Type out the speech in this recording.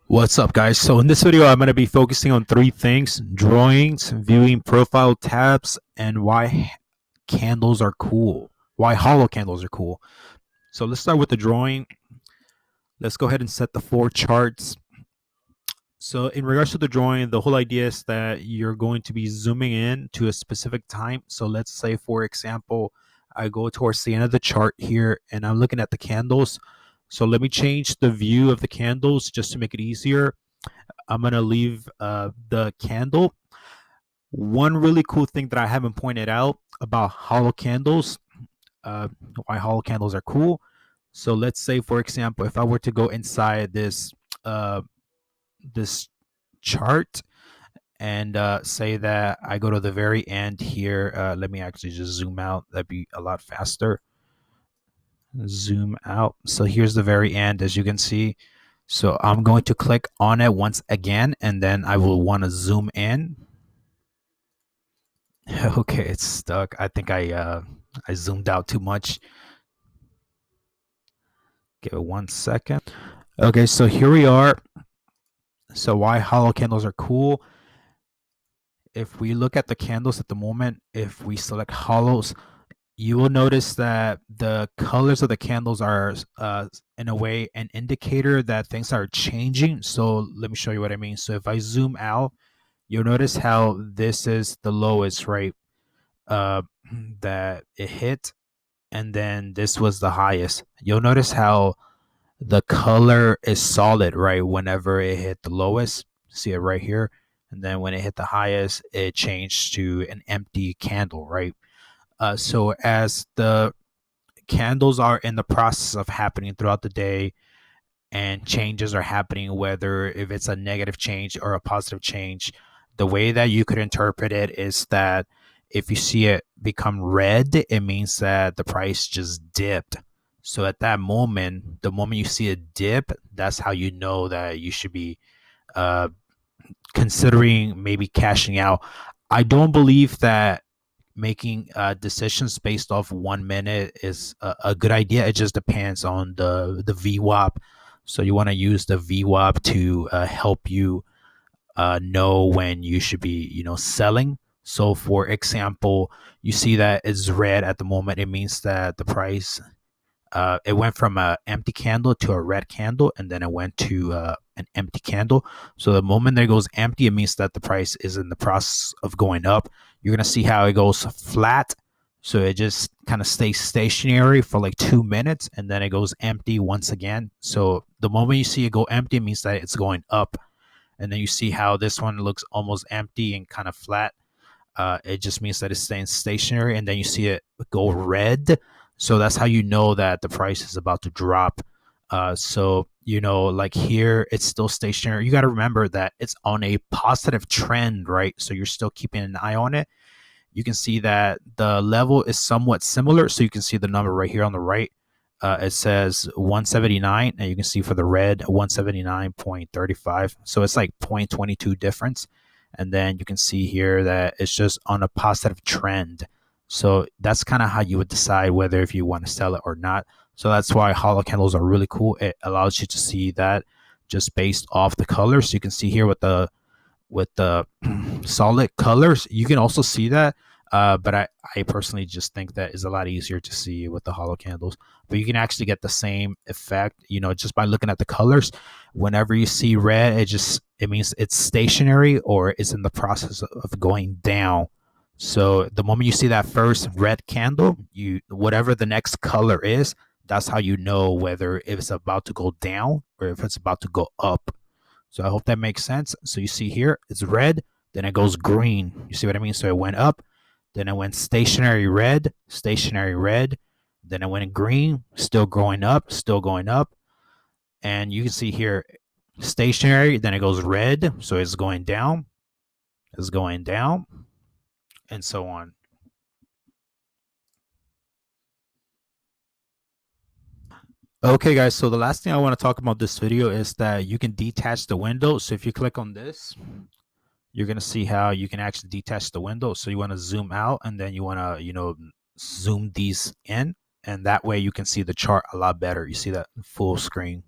What's up, guys? So in this video, I'm going to be focusing on three things: drawings, viewing profile tabs, and why candles are cool. Why hollow candles are cool. So let's start with the drawing. Let's go ahead and set the four charts. So in regards to the drawing, the whole idea is that you're going to be zooming in to a specific time. So let's say, for example, I go towards the end of the chart here and I'm looking at the candles. So let me change the view of the candles just to make it easier. I'm going to leave the candle. One really cool thing that I haven't pointed out about hollow candles, uh, why hollow candles are cool. So let's say, for example, if I were to go inside uh, this chart and say that I go to the very end here. Let me actually just zoom out. That'd be a lot faster. Zoom out. So here's the very end, as you can see. So I'm going to click on it once again, and then I will want to zoom in. Okay, it's stuck. I think I zoomed out too much. Give it 1 second. Okay, so here we are. So why hollow candles are cool. If we look at the candles at the moment, if we select hollows, you will notice that the colors of the candles are in a way an indicator that things are changing. So let me show you what I mean. So if I zoom out, you'll notice how this is the lowest, right? uh, that it hit, and then this was the highest. You'll notice how the color is solid, right? Whenever it hit the lowest, see it right here, and then when it hit the highest, it changed to an empty candle, right? So as the candles are in the process of happening throughout the day and changes are happening, whether if it's a negative change or a positive change, the way that you could interpret it is that if you see it become red, it means that the price just dipped. So at that moment, the moment you see a dip, that's how you know that you should be uh, considering maybe cashing out. I don't believe that making decisions based off 1 minute is a good idea. It just depends on the VWAP. So you want to use the VWAP to help you know when you should be, selling. So for example, you see that it's red at the moment. It means that the price it went from an empty candle to a red candle, and then it went to an empty candle. So the moment that it goes empty, it means that the price is in the process of going up. You're gonna see how it goes flat. So it just kind of stays stationary for like 2 minutes, and then it goes empty once again. So the moment you see it go empty, it means that it's going up. And then you see how this one looks almost empty and kind of flat. It just means that it's staying stationary, and then you see it go red. So that's how you know that the price is about to drop. So, like here, it's still stationary. You got to remember that it's on a positive trend, right? So you're still keeping an eye on it. You can see that the level is somewhat similar. So you can see the number right here on the right. It says 179, and you can see for the red 179.35. So it's like 0.22 difference. And then you can see here that it's just on a positive trend. So that's kind of how you would decide whether if you want to sell it or not. So that's why hollow candles are really cool. It allows you to see that just based off the colors. So you can see here with the solid colors, you can also see that. But I personally just think that is a lot easier to see with the hollow candles. But you can actually get the same effect, just by looking at the colors. Whenever you see red, it means it's stationary or it's in the process of going down. So the moment you see that first red candle, whatever the next color is, that's how you know whether if it's about to go down or if it's about to go up. So I hope that makes sense. So you see here, it's red, then it goes green. You see what I mean? So it went up, then it went stationary red, then it went green, still going up, And you can see here, stationary, then it goes red, so it's going down, and so on. Okay, guys, so the last thing I want to talk about this video is that you can detach the window. So if you click on this, you're going to see how you can actually detach the window. So you want to zoom out, and then you want to, zoom these in, and that way you can see the chart a lot better. You see that full screen.